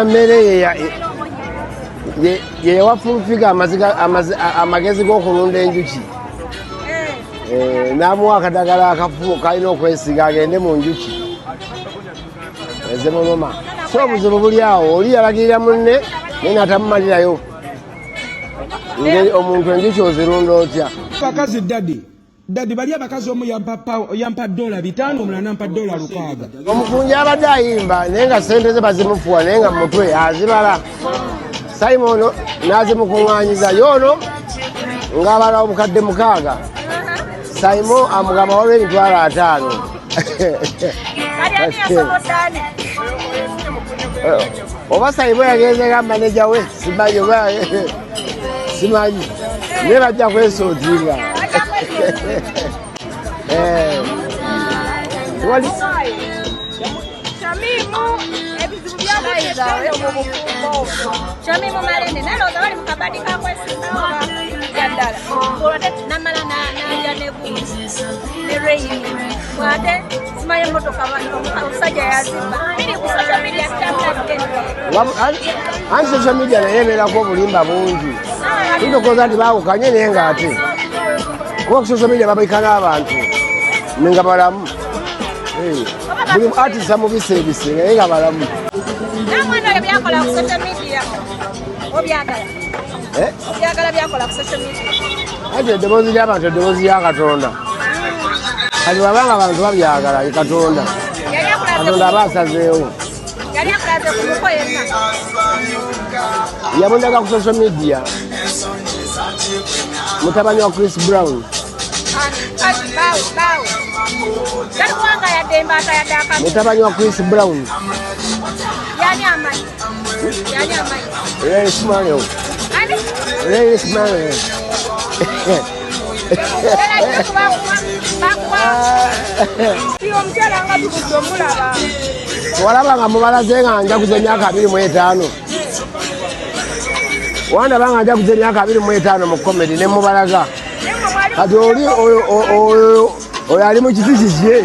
Mmere ye wafulufiga amagezi g'okulunda enjuki n'amuwa akadagala akafu kalina okwesiga agende mu njuki ezimuluma so obuzibu buli awo oli yalagirira munne naye n'atamumalirayo omuntu enjuki ozirunda otya bakazi dadi bali abakazi omu yampa $5 omulala nampa $600 omukunja abadde ayimba naye nga sente ze bazimufuwa naye nga mutwe azibala Simon n'azimukuŋŋaanyiza yono ng'abala obukadde 6 Simon amugamba waliwo $5,000 oba Simon yagenze nga maneja we simanyi naye bajja kwesootinga Shamimu Marene naloza bali mukabadi kakwesinga yandala olwate namala nereini mwate simaye motoka omusajja yazimba biri ku social media anti social media naye ebeerako obulimba bungi tutokoza nti baawukanye naye ng'ate kuba ku social media babaika n'abantu nga balamu buli artista mubisebise naye nga balamu namwana oyo byakola ku social media obyagala obyagala byakola ku social media ate eddoboozi ly'abantu eddoboozi lya Katonda kati babanga abantu babyagala Katonda Katonda aba asazeewo yali akulaze ku muko yenna yamundaga ku social media mutabani wa Chris Brown mutabani wa Chris Brown yani amanyi Ray Ismail walaba nga mubalaze nga njaguza emyaka 25 wandaba nga njaguza emyaka 25 mu comedy ne mubalaga kati oli oyo ali mu kiti kikye